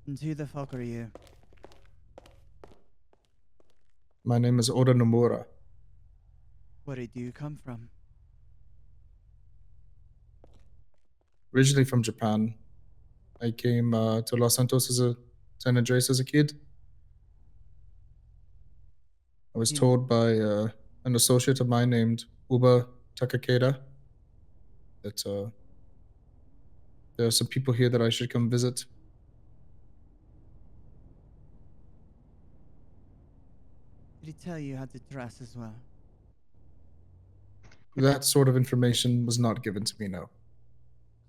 And who the fuck are you? My name is Oda Nomura. Where did you come from? Originally from Japan. I came to Los Santos San Andreas as a kid. I was told by an associate of mine named Uba Takakeda that there are some people here that I should come visit. Did he tell you how to dress as well? That sort of information was not given to me, no.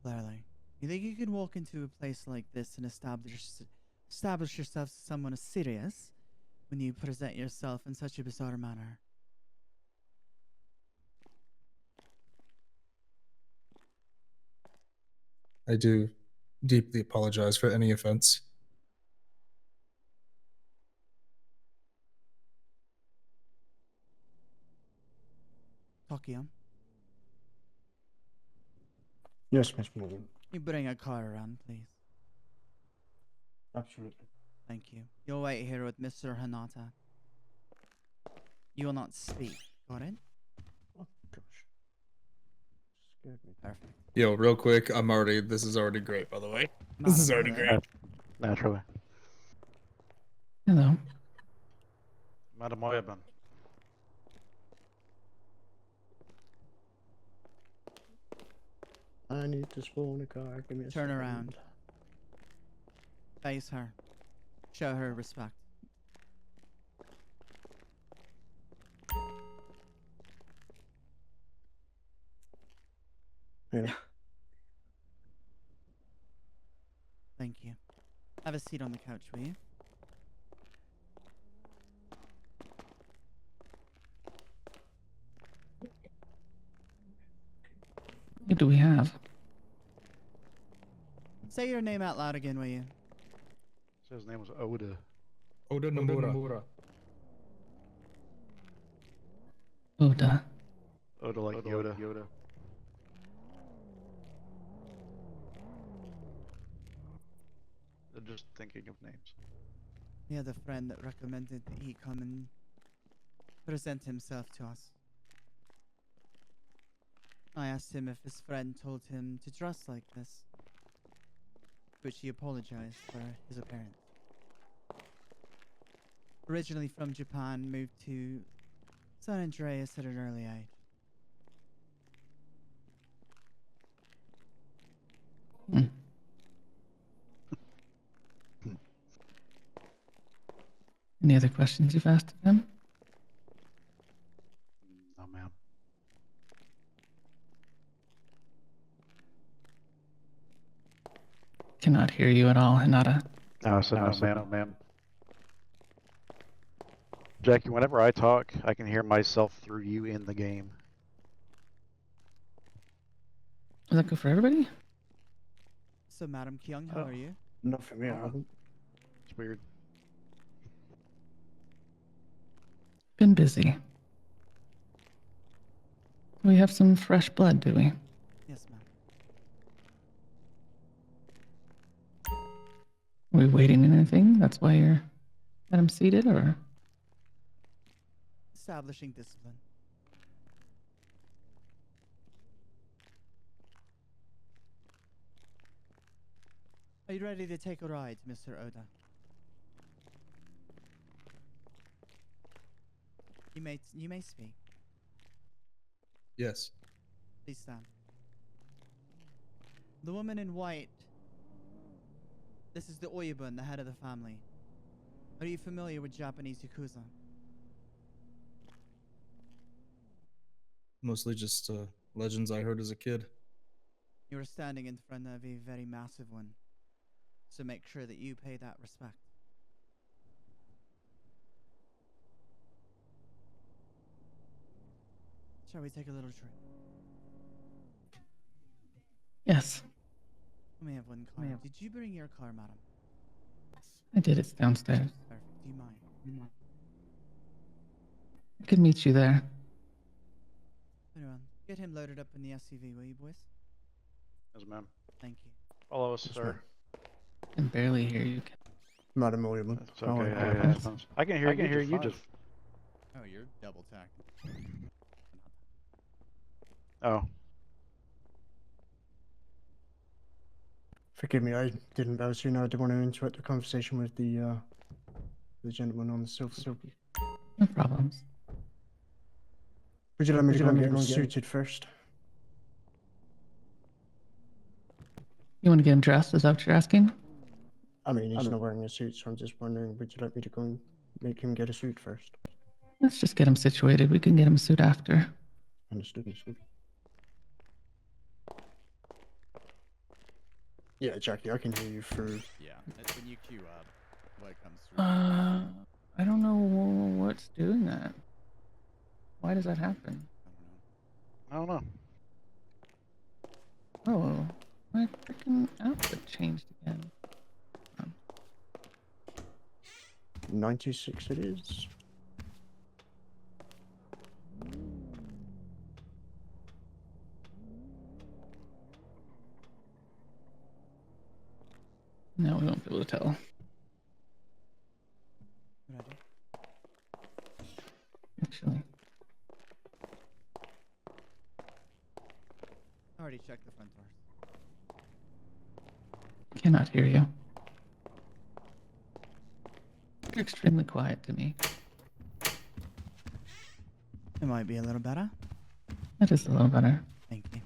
Clearly. You think you can walk into a place like this and establish yourself as someone as serious when you present yourself in such a bizarre manner? I do deeply apologize for any offense. Takeo, Yes, Miss Morgan. you bring a car around, please. Absolutely. Thank you. You'll wait here with Mr. Hinata. You will not speak. Got it? Oh, gosh. Scared me. Perfect. Yo, real quick, this is already great, by the way. This is already great. Naturally. Hello. Madam Oyabun. I need to spawn a car. Give me a Turn second. around. Face her. Show her respect. Yeah. Thank you. Have a seat on the couch, will you? What do we have? Say your name out loud again, will you? So his name was Oda. Oda Nomura. Oda. Oda like Yoda. They're just thinking of names. We had a friend that recommended that he come and present himself to us. I asked him if his friend told him to dress like this, which he apologized for his appearance. Originally from Japan, moved to San Andreas at an early age. Hmm. Any other questions you've asked of him? No, ma'am. Cannot hear you at all, Hinata. No, no, ma'am. Jackie, whenever I talk, I can hear myself through you in the game. Does that go for everybody? So, Madam Kyung, how are you? Not for me, I haven't. It's weird. Been busy. We have some fresh blood, do we? Yes, ma'am. Are we waiting on anything? That's why you're got him seated, or? Establishing discipline. Are you ready to take a ride, Mr. Oda? You may speak. Yes. Please stand. The woman in white. This is the Oyabun, the head of the family. Are you familiar with Japanese Yakuza? Mostly just legends I heard as a kid. You are standing in front of a very massive one, so make sure that you pay that respect. Shall we take a little trip? Yes, We have one car. Did you bring your car, madam? I did. It's downstairs. Perfect. Do you mind? I could meet you there. Anyone, get him loaded up in the SUV, will you, boys? Yes, ma'am. Thank you. Follow us, Yes, sir. ma'am. I can barely hear you. Madam Oyabun. It's Oh, okay. okay. I can hear you just. Oh, you're double tacked. Oh, Forgive me, I didn't bounce you. Know I didn't want to interrupt the conversation with the gentleman on the sofa. No problems. Would you let me go and get him suited first? You want to get him dressed? Is that what you're asking? I mean, he's not wearing a suit, so I'm just wondering, would you like me to go and make him get a suit first? Let's just get him situated. We can get him a suit after. Understood. Yeah, Jackie, I can hear you through. Yeah, when you queue up, what comes through? I don't know what's doing that. Why does that happen? I don't know. Oh, my freaking outfit changed again. 96 it is. No, we won't be able to tell. Ready? Actually, I already checked the front doors. cannot hear you. You're extremely quiet to me. It might be a little better. That is a little better. Thank you.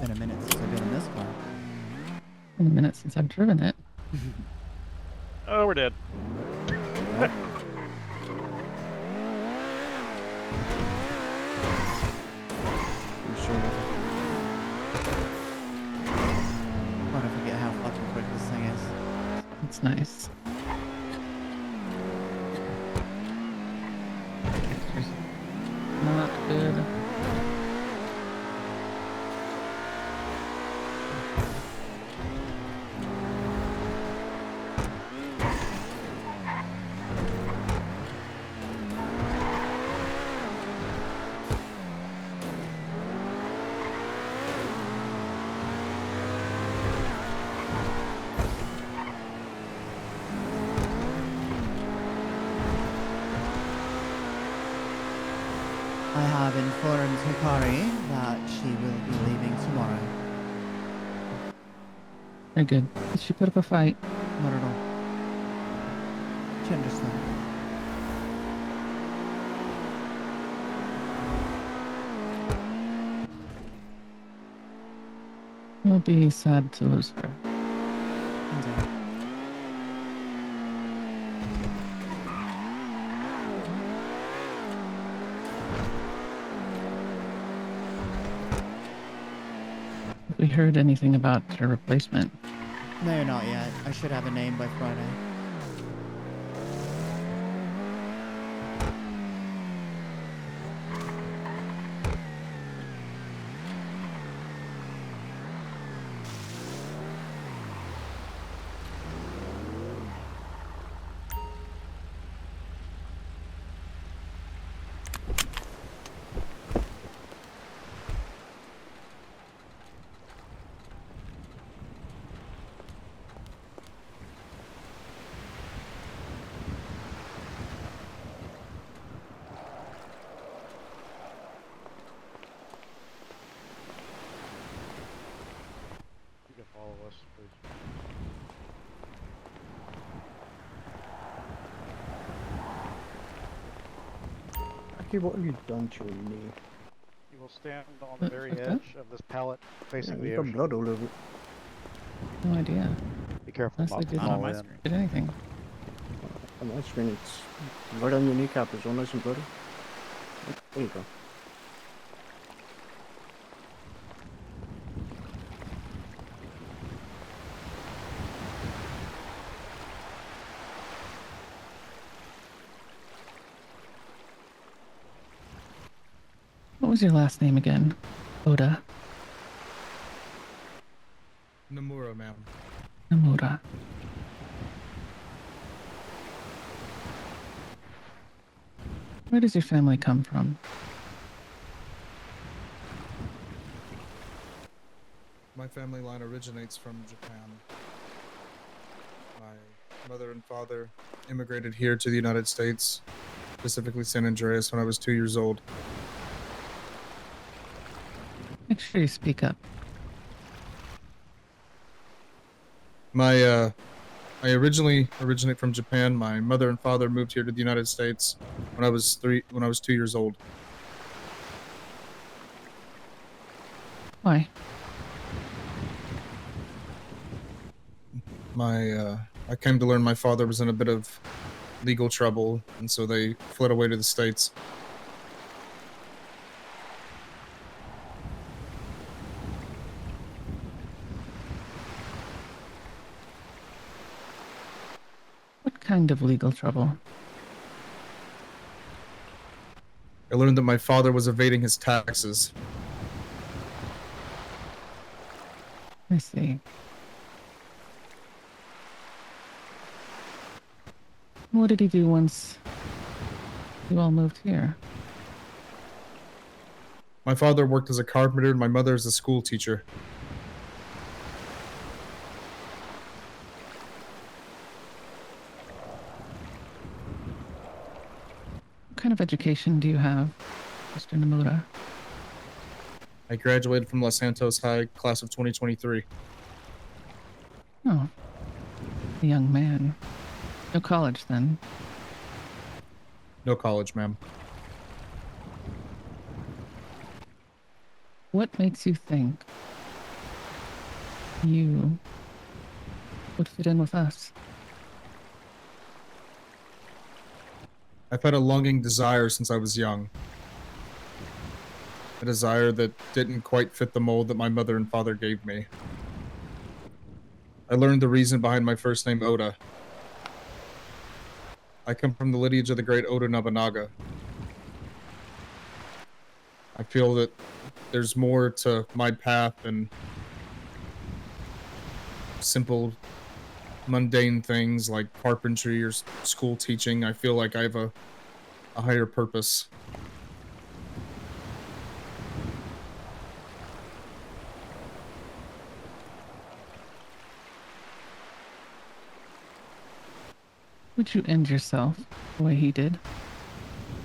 Been a minute since I've been in this car. In a minute since I've driven it. Oh, we're dead. You sure about I don't forget how fucking quick this thing is. It's nice. Pictures not good. I have informed Hikari that she will be leaving tomorrow. Very good. Did she put up a fight? Not at all. She understands. It will be sad to lose her. Indeed. Have we heard anything about her replacement? No, not yet. I should have a name by Friday. Taki, what have you done to your knee? You will stand on the What- very what's that? edge of this pallet facing Yeah, the you got ocean. blood all over it. No idea. Be careful Unless not I to did Not on fall my in. screen. Did anything? On my screen, it's right on your kneecap as well, nice and bloody. Oh, there you go. What was your last name again? Oda. Nomura, ma'am. Nomura. Where does your family come from? My family line originates from Japan. My mother and father immigrated here to the United States, specifically San Andreas, when I was 2 years old. Make sure you speak up. I originally originate from Japan. My mother and father moved here to the United States when I was 2 years old. Why? I came to learn my father was in a bit of legal trouble, and so they fled away to the States. What kind of legal trouble? I learned that my father was evading his taxes. I see. What did he do once you all moved here? My father worked as a carpenter, and my mother as a school teacher. What kind of education do you have, Mr. Nomura? I graduated from Los Santos High, class of 2023. Oh, a young man. No college, then. No college, ma'am. What makes you think you would fit in with us? I've had a longing desire since I was young. A desire that didn't quite fit the mold that my mother and father gave me. I learned the reason behind my first name, Oda. I come from the lineage of the great Oda Nobunaga. I feel that there's more to my path than simple, mundane things like carpentry or school teaching. I feel like I have a higher purpose. Would you end yourself the way he did?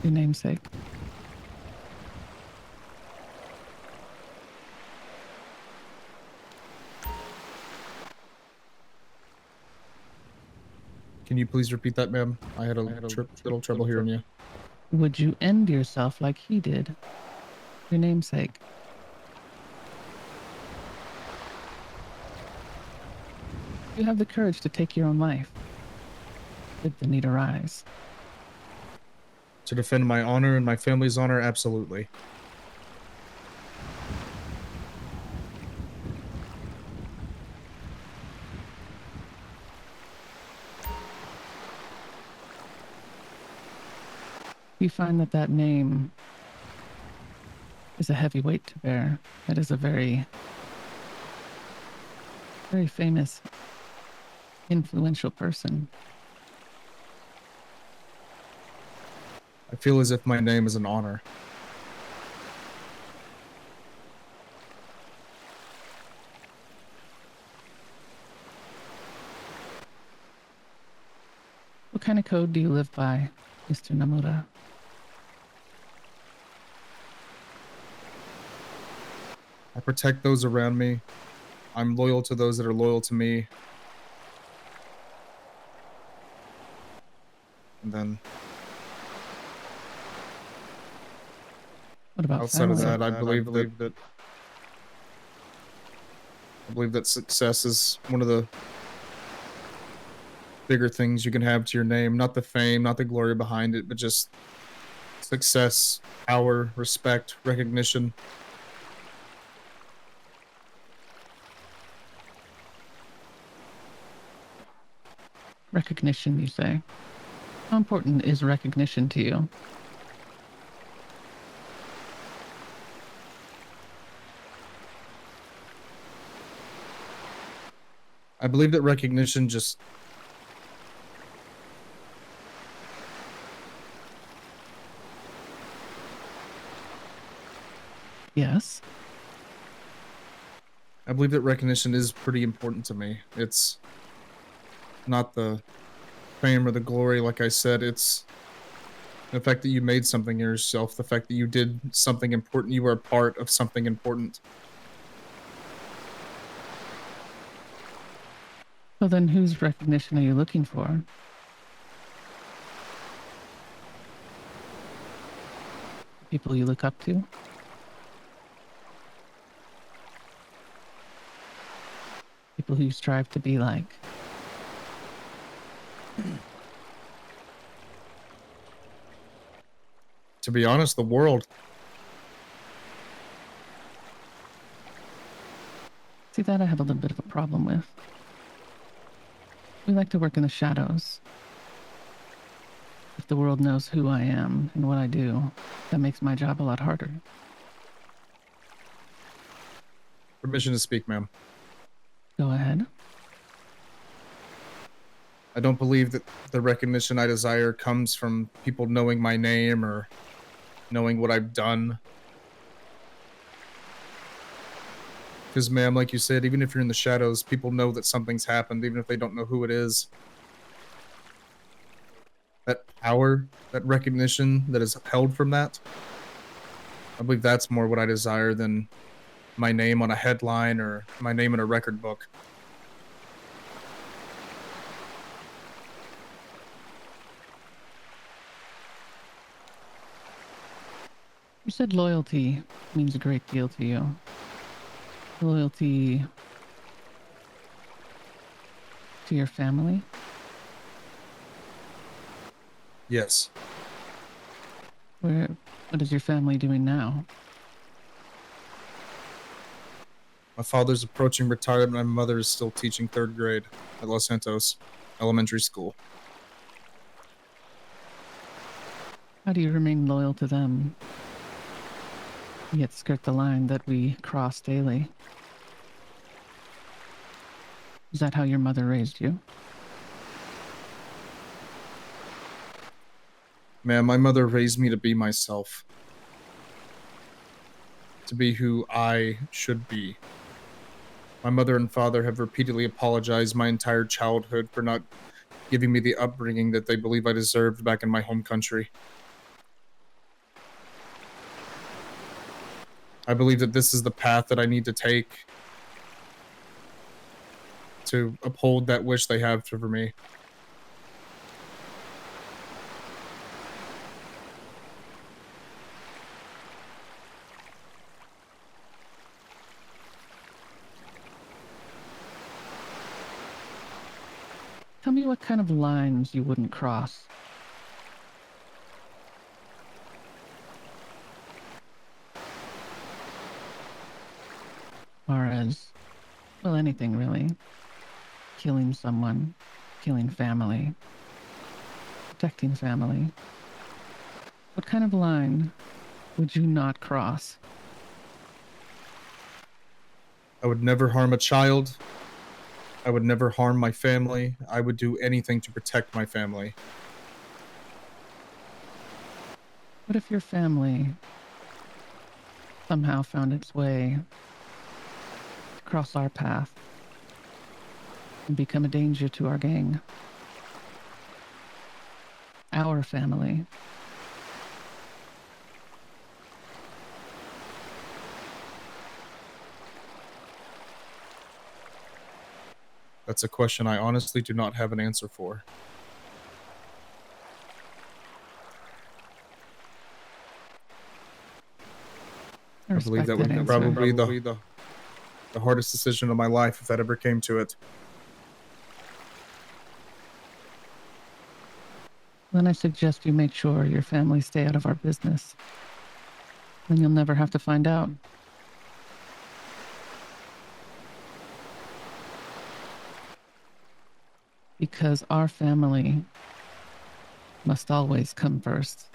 Your namesake? Can you please repeat that, ma'am? I had a little trouble hearing you. Would you end yourself like he did? Your namesake? You have the courage to take your own life. Did the need arise? To defend my honor and my family's honor, absolutely. You find that that name is a heavy weight to bear. That is a very, very famous, influential person. I feel as if my name is an honor. What kind of code do you live by, Mr. Nomura? I protect those around me. I'm loyal to those that are loyal to me. And then What about Outside of family? that, I believe that success is one of the bigger things you can have to your name. Not the fame, not the glory behind it, but just success, power, respect, recognition. Recognition, you say? How important is recognition to you? I believe that recognition just Yes. I believe that recognition is pretty important to me. It's not the fame or the glory, like I said. It's the fact that you made something of yourself, the fact that you did something important, you were a part of something important. So then whose recognition are you looking for? People you look up to? People who you strive to be like? To be honest, the world. See, that I have a little bit of a problem with. We like to work in the shadows. If the world knows who I am and what I do, that makes my job a lot harder. Permission to speak, ma'am. Go ahead. I don't believe that the recognition I desire comes from people knowing my name or knowing what I've done. Because, ma'am, like you said, even if you're in the shadows, people know that something's happened, even if they don't know who it is. That power, that recognition that is held from that, I believe that's more what I desire than my name on a headline or my name in a record book. You said loyalty means a great deal to you. Loyalty to your family? Yes. What is your family doing now? My father's approaching retirement. My mother is still teaching 3rd grade at Los Santos Elementary School. How do you remain loyal to them, yet skirt the line that we cross daily? Is that how your mother raised you? Man, my mother raised me to be myself. To be who I should be. My mother and father have repeatedly apologized my entire childhood for not giving me the upbringing that they believe I deserved back in my home country. I believe that this is the path that I need to take to uphold that wish they have for me. Tell me what kind of lines you wouldn't cross. Far as, well, anything really. Killing someone, killing family, protecting family. What kind of line would you not cross? I would never harm a child. I would never harm my family. I would do anything to protect my family. What if your family somehow found its way to cross our path and become a danger to our gang? Our family. That's a question I honestly do not have an answer for. I I believe respect that that would answer. probably be the hardest decision of my life if that ever came to it. Then I suggest you make sure your family stay out of our business. Then you'll never have to find out. Because our family must always come first.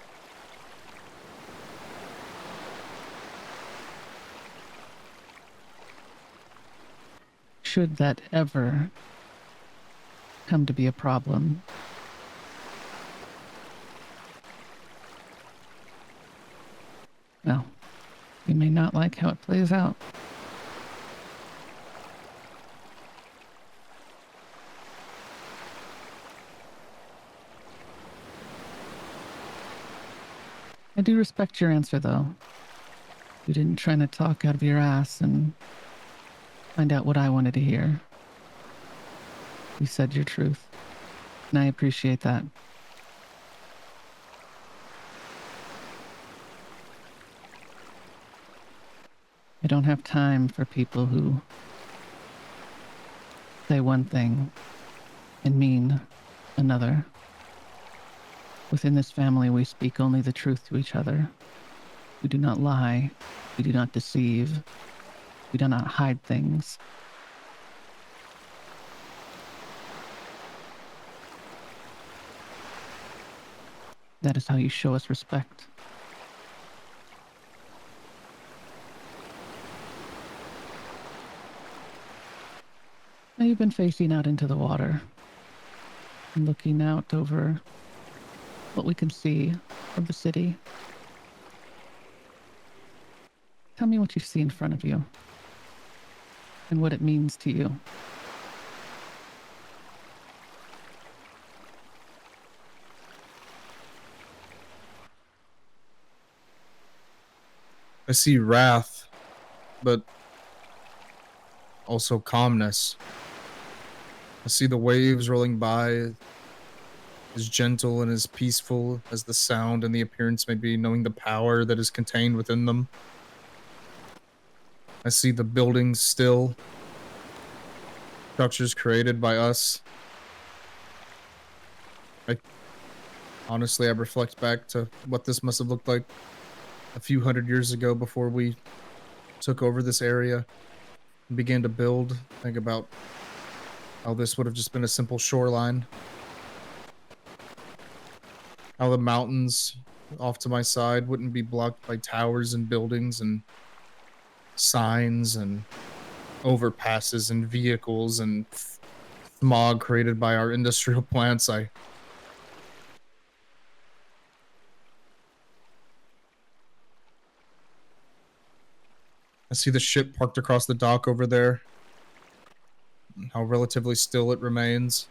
Should that ever come to be a problem, well, you may not like how it plays out. I do respect your answer, though. You didn't try to talk out of your ass and find out what I wanted to hear. You said your truth, and I appreciate that. I don't have time for people who say one thing and mean another. Within this family, we speak only the truth to each other. We do not lie. We do not deceive. We do not hide things. That is how you show us respect. Now you've been facing out into the water and looking out over what we can see of the city. Tell me what you see in front of you and what it means to you. I see wrath, but also calmness. I see the waves rolling by, as gentle and as peaceful as the sound and the appearance may be, knowing the power that is contained within them. I see the buildings still, structures created by us. Honestly, I reflect back to what this must have looked like a few hundred years ago before we took over this area and began to build. Think about how this would have just been a simple shoreline. How the mountains off to my side wouldn't be blocked by towers and buildings and signs and overpasses and vehicles and smog created by our industrial plants. I see the ship parked across the dock over there. How relatively still it remains.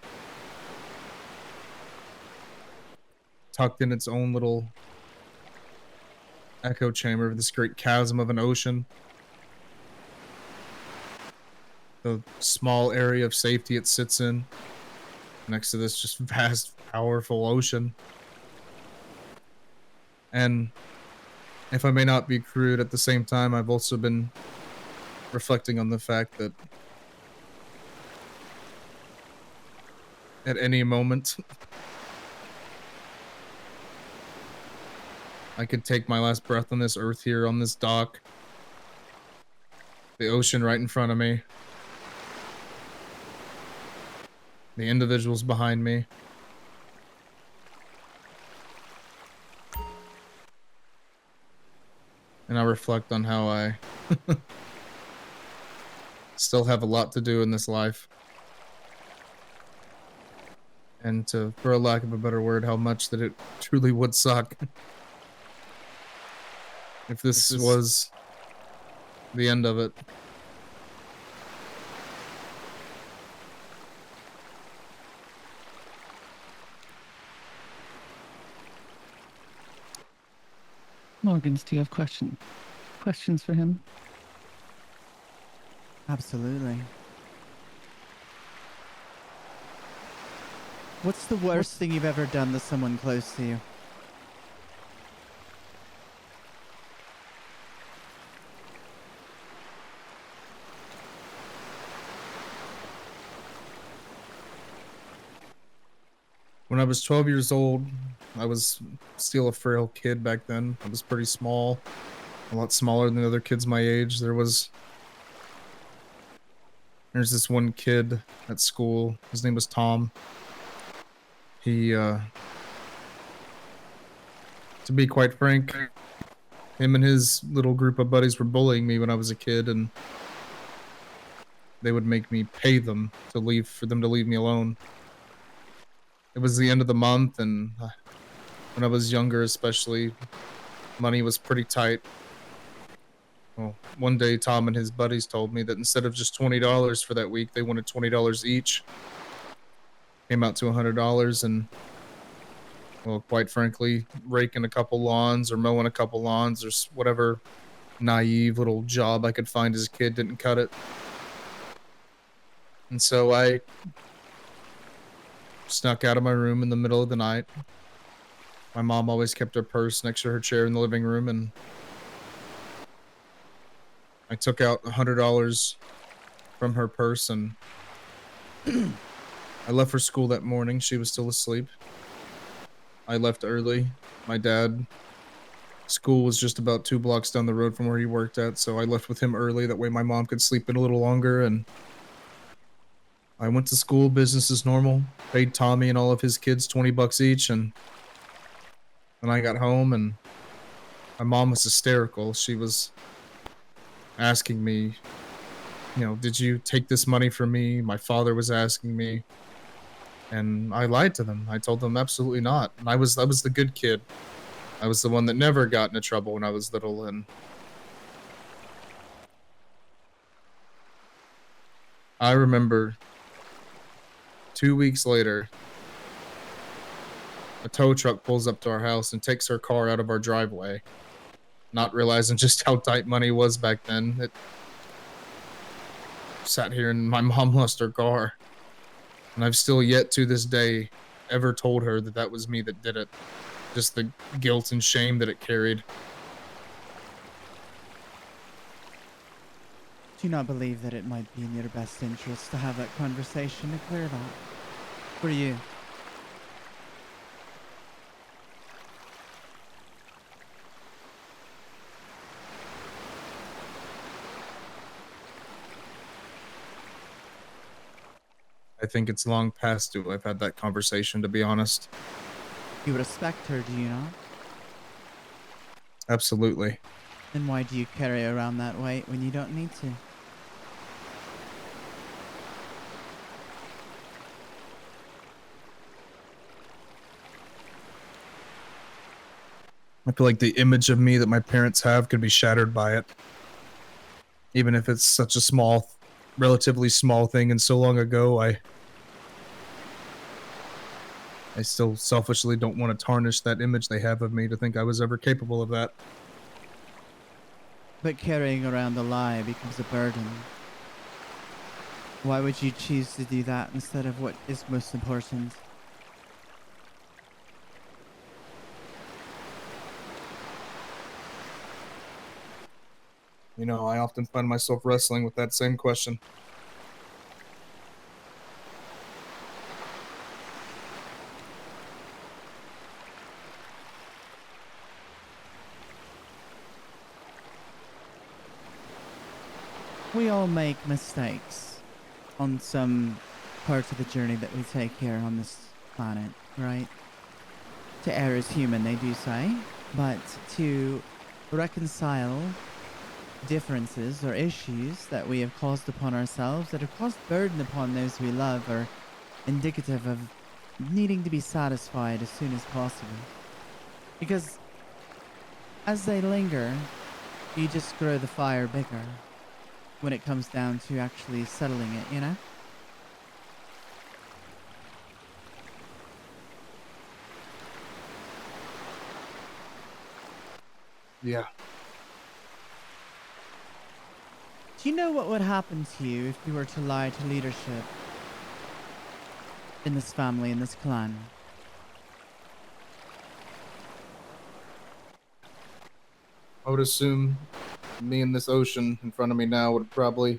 Tucked in its own little echo chamber of this great chasm of an ocean. The small area of safety it sits in, next to this just vast, powerful ocean. And if I may not be crude, at the same time, I've also been reflecting on the fact that at any moment, I could take my last breath on this earth here, on this dock. The ocean right in front of me. The individuals behind me. And I reflect on how I still have a lot to do in this life. And to, for a lack of a better word, how much that it truly would suck if this was the end of it. Morgans, do you have questions for him? Absolutely. What's the worst thing you've ever done to someone close to you? When I was 12 years old, I was still a frail kid back then. I was pretty small, a lot smaller than the other kids my age. There's this one kid at school. His name was Tom. He, to be quite frank, him and his little group of buddies were bullying me when I was a kid, and they would make me pay them for them to leave me alone. It was the end of the month, and when I was younger especially, money was pretty tight. Well, one day Tom and his buddies told me that instead of just $20 for that week, they wanted $20 each. Came out to $100, and, well, quite frankly, raking a couple lawns or mowing a couple lawns or whatever naive little job I could find as a kid didn't cut it. And so I snuck out of my room in the middle of the night. My mom always kept her purse next to her chair in the living room, and I took out $100 from her purse, and I left for school that morning. She was still asleep. I left early. My dad, school was just about 2 blocks down the road from where he worked at, so I left with him early. That way my mom could sleep in a little longer, and I went to school, business as normal, paid Tommy and all of his kids $20 each, and then I got home, and my mom was hysterical. She was asking me, did you take this money from me? My father was asking me, and I lied to them. I told them absolutely not. And I was the good kid. I was the one that never got into trouble when I was little, and I remember 2 weeks later, a tow truck pulls up to our house and takes her car out of our driveway, not realizing just how tight money was back then. It sat here and my mom lost her car. And I've still yet to this day ever told her that that was me that did it. Just the guilt and shame that it carried. Do you not believe that it might be in your best interest to have that conversation to clear that? For you. I think it's long past due I've had that conversation, to be honest. You respect her, do you not? Absolutely. Then why do you carry around that weight when you don't need to? I feel like the image of me that my parents have could be shattered by it. Even if it's such a small, relatively small thing and so long ago, I still selfishly don't want to tarnish that image they have of me to think I was ever capable of that. But carrying around the lie becomes a burden. Why would you choose to do that instead of what is most important? I often find myself wrestling with that same question. We all make mistakes on some part of the journey that we take here on this planet, right? To err is human, they do say, but to reconcile differences or issues that we have caused upon ourselves, that have caused burden upon those we love, are indicative of needing to be satisfied as soon as possible. Because as they linger, you just grow the fire bigger when it comes down to actually settling it, you know? Yeah. Do you know what would happen to you if you were to lie to leadership in this family, in this clan? I would assume me and this ocean in front of me now would probably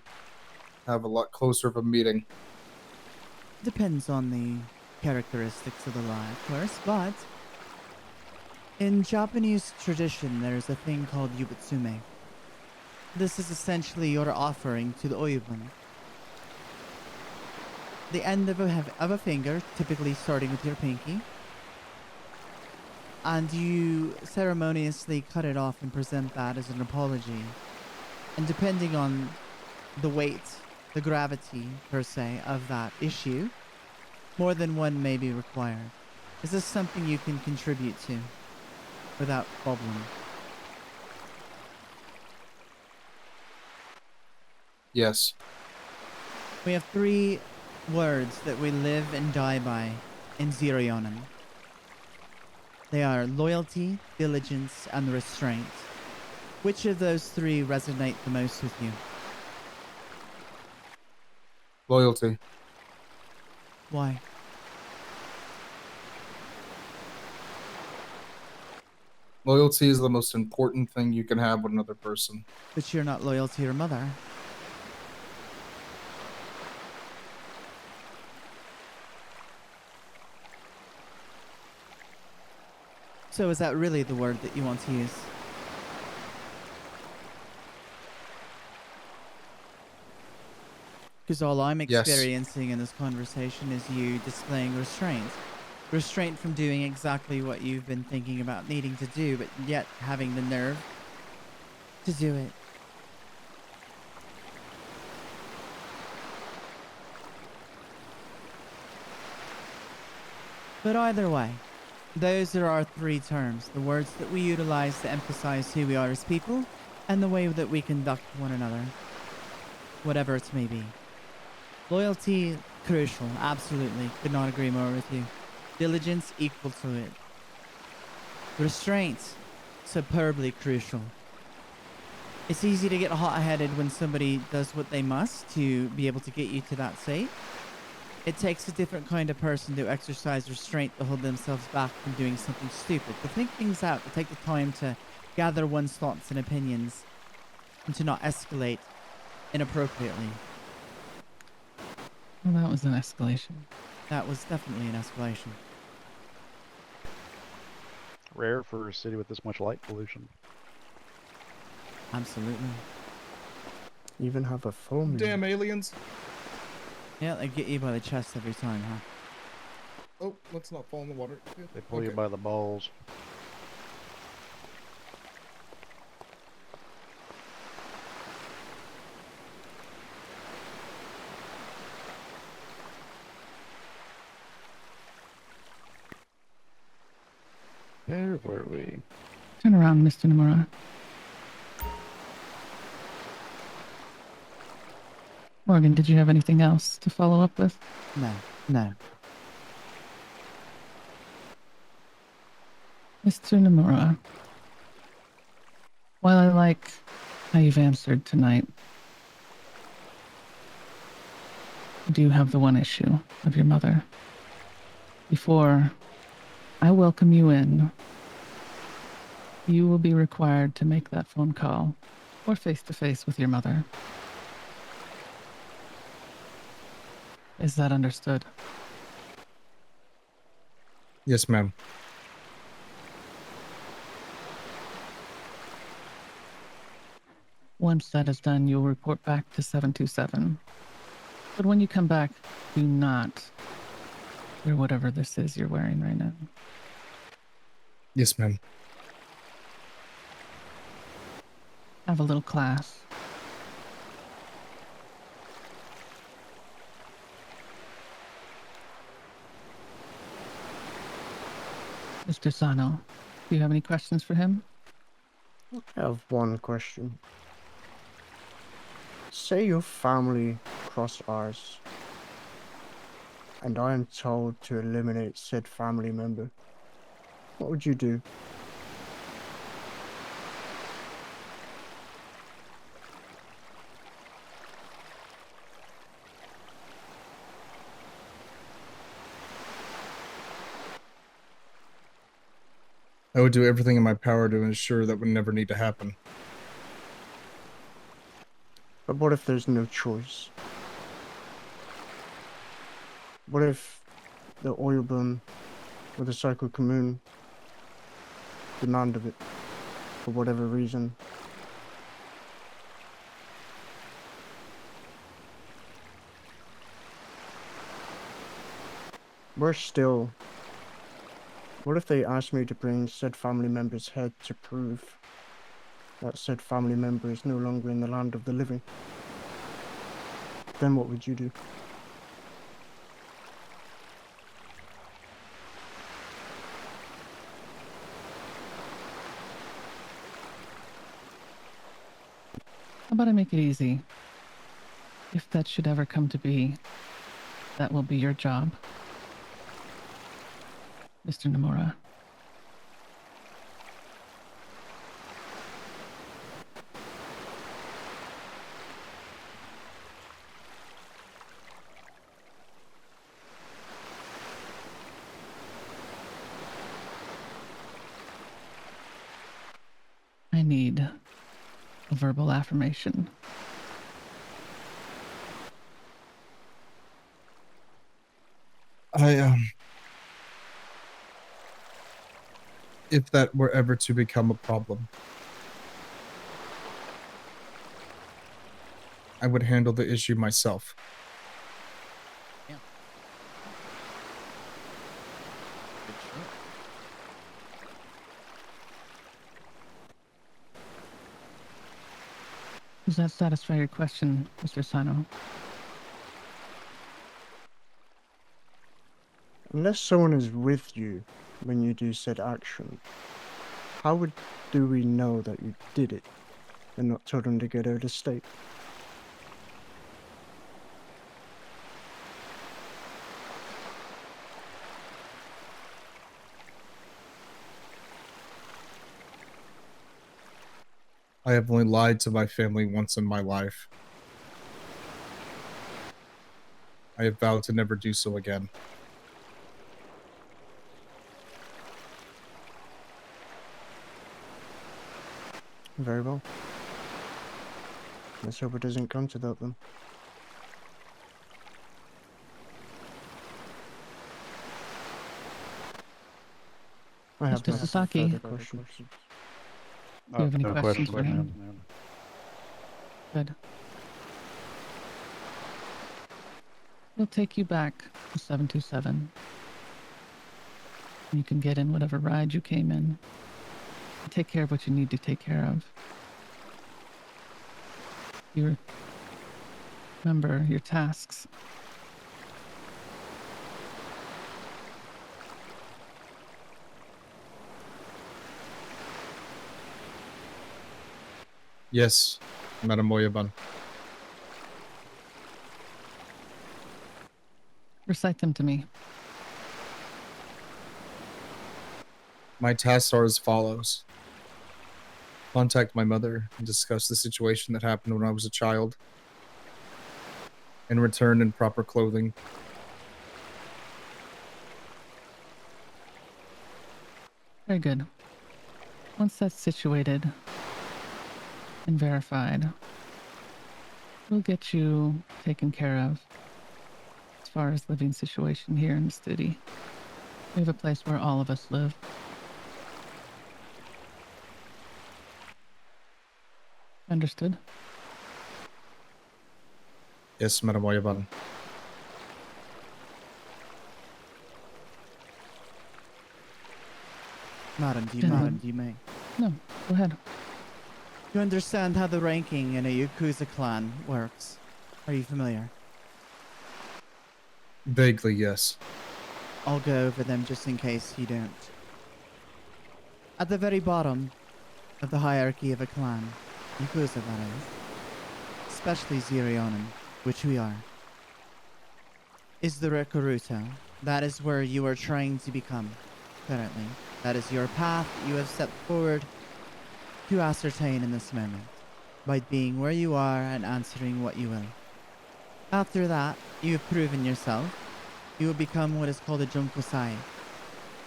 have a lot closer of a meeting. Depends on the characteristics of the law, of course, but in Japanese tradition, there's a thing called yubutsume. This is essentially your offering to the Oyabun. The end of a finger, typically starting with your pinky, and you ceremoniously cut it off and present that as an apology. And depending on the weight, the gravity, per se, of that issue, more than one may be required. Is this something you can contribute to without problem? Yes. We have 3 words that we live and die by in Zero Yōnin. They are loyalty, diligence, and restraint. Which of those 3 resonate the most with you? Loyalty. Why? Loyalty is the most important thing you can have with another person. But you're not loyal to your mother. So is that really the word that you want to use? Because all I'm Yes. experiencing in this conversation is you displaying restraint. Restraint from doing exactly what you've been thinking about needing to do, but yet having the nerve to do it. But either way, those are our 3 terms, the words that we utilize to emphasize who we are as people and the way that we conduct one another, whatever it may be. Loyalty, crucial, absolutely, could not agree more with you. Diligence, equal to it. Restraint, superbly crucial. It's easy to get hot-headed when somebody does what they must to be able to get you to that state. It takes a different kind of person to exercise restraint to hold themselves back from doing something stupid, to think things out, to take the time to gather one's thoughts and opinions, and to not escalate inappropriately. Well, that was an escalation. That was definitely an escalation. Rare for a city with this much light pollution. Absolutely. Even have a phone. Damn aliens. Yeah, they get you by the chest every time, huh? Oh, let's not fall in the water. They pull you by the balls. Where were we? Turn around, Mr. Nomura. Morgan, did you have anything else to follow up with? No. Mr. Nomura, while I like how you've answered tonight, I do have the one issue of your mother. Before I welcome you in, you will be required to make that phone call or face-to-face with your mother. Is that understood? Yes, ma'am. Once that is done, you'll report back to 727. But when you come back, do not wear whatever this is you're wearing right now. Yes, ma'am. Have a little class. Mr. Sano, do you have any questions for him? I have one question. Say your family cross ours, and I am told to eliminate said family member. What would you do? I would do everything in my power to ensure that would never need to happen. But what if there's no choice? What if the Oyabun or the Saiko-Komon demand of it for whatever reason. Worse still, what if they asked me to bring said family member's head to prove that said family member is no longer in the land of the living? Then what would you do? How about I make it easy? If that should ever come to be, that will be your job, Mr. Nomura. I need a verbal affirmation. If that were ever to become a problem, I would handle the issue myself. Yeah. Good shit. Does that satisfy your question, Mr. Sano? Unless someone is with you when you do said action, do we know that you did it and not told them to get out of state? I have only lied to my family once in my life. I have vowed to never do so again. Very well. Let's hope it doesn't come to that then. I have Mr. no Sasaki. further questions. Do you have any No questions for him? man. Good. We'll take you back to 727. You can get in whatever ride you came in. Take care of what you need to take care of. Remember your tasks. Yes, Madam Oyabun. Recite them to me. My tasks are as follows. Contact my mother and discuss the situation that happened when I was a child. And return in proper clothing. Very good. Once that's situated and verified, we'll get you taken care of as far as living situation here in the city. We have a place where all of us live. Understood? Yes, Madam Oyabun. Madam, do Gentlemen. you may? No, go ahead. You understand how the ranking in a Yakuza clan works? Are you familiar? Vaguely, yes. I'll go over them just in case you don't. At the very bottom of the hierarchy of a clan, Yakuza that is, especially Zero Yōnin, which we are, is the Rekuruto. That is where you are trying to become, currently. That is your path you have stepped forward to ascertain in this moment, by being where you are and answering what you will. After that, you have proven yourself. You will become what is called a Junkusai.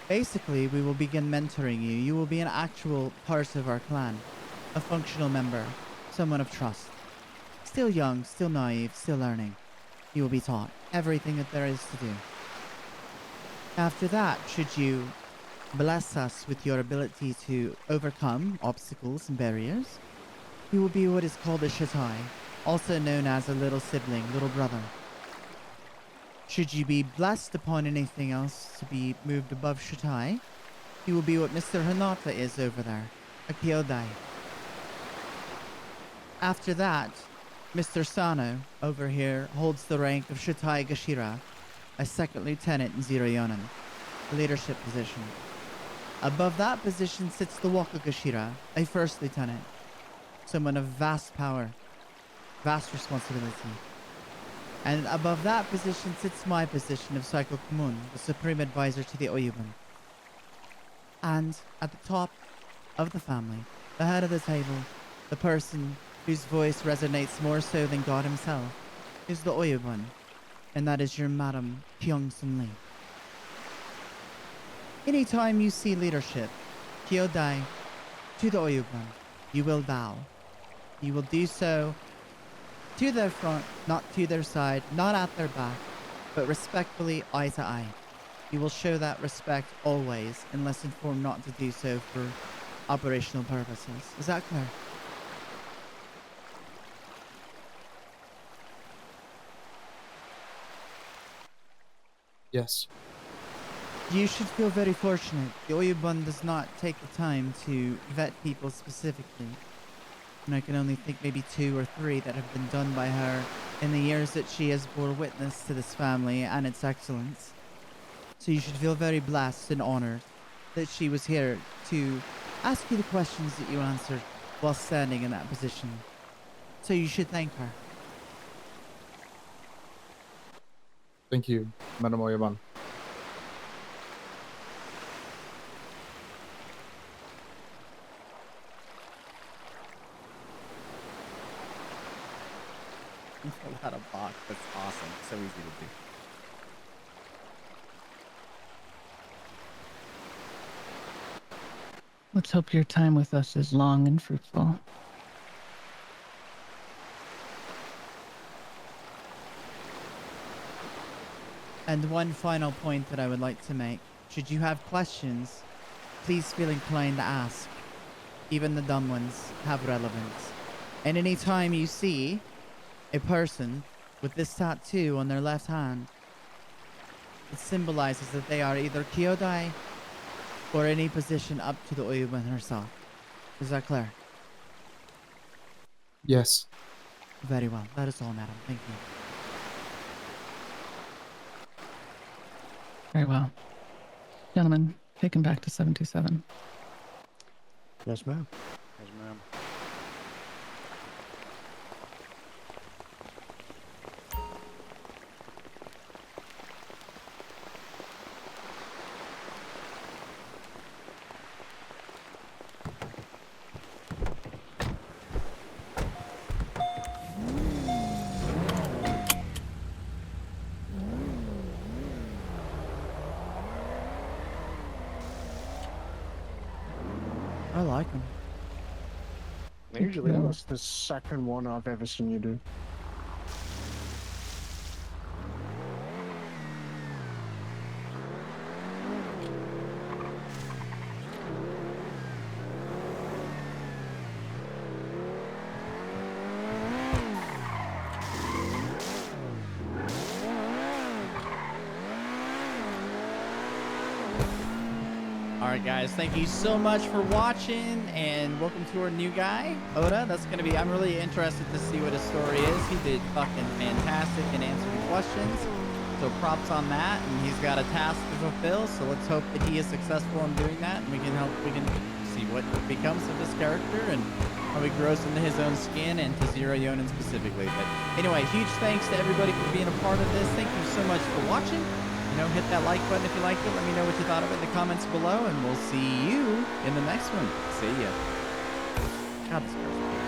Basically, we will begin mentoring you. You will be an actual part of our clan, a functional member, someone of trust. Still young, still naive, still learning. You will be taught everything that there is to do. After that, should you bless us with your ability to overcome obstacles and barriers, you will be what is called a Shatai, also known as a little sibling, little brother. Should you be blessed upon anything else to be moved above Shatai, you will be what Mr. Hinata is over there, a Kyodai. After that, Mr. Sano over here holds the rank of Shateigashira, a second lieutenant in Zero Yōnin, a leadership position. Above that position sits the Wakagashira, a first lieutenant, someone of vast power, vast responsibility. And above that position sits my position of Saiko-Komon, the supreme advisor to the Oyabun. And at the top of the family, the head of the table, the person whose voice resonates more so than God himself, is the Oyabun, and that is your Madam Kyong Sun Lee. Anytime you see leadership, Kyodai, to the Oyabun, you will bow. You will do so to their front, not to their side, not at their back, but respectfully eye to eye. You will show that respect always, unless informed not to do so for operational purposes. Is that clear? Yes. You should feel very fortunate. The Oyabun does not take the time to vet people specifically. And I can only think maybe 2 or 3 that have been done by her in the years that she has bore witness to this family and its excellence. So you should feel very blessed and honored that she was here to ask you the questions that you answered while standing in that position. So you should thank her. Thank you, Madam Oyabun. You fill out a box. That's awesome. So easy to do. Let's hope your time with us is long and fruitful. And one final point that I would like to make. Should you have questions, please feel inclined to ask. Even the dumb ones have relevance. And any time you see a person with this tattoo on their left hand, it symbolizes that they are either Kyodai or any position up to the Oyabun herself. Is that clear? Yes. Very well. That is all, madam. Thank you. Very well. Gentlemen, take him back to 727. Yes, ma'am. Yes, ma'am. I like them. Usually that's the second one I've ever seen you do. Alright guys, thank you so much for watching and welcome to our new guy, Oda. That's gonna be, I'm really interested to see what his story is. He did fucking fantastic in answering questions. So props on that, and he's got a task to fulfill, so let's hope that he is successful in doing that and we can see what becomes of his character and how he grows into his own skin and to Zero Yōnin specifically. But anyway, huge thanks to everybody for being a part of this. Thank you so much for watching. You know, hit that like button if you liked it. Let me know what you thought of it in the comments below, and we'll see you in the next one. See ya. God, this car's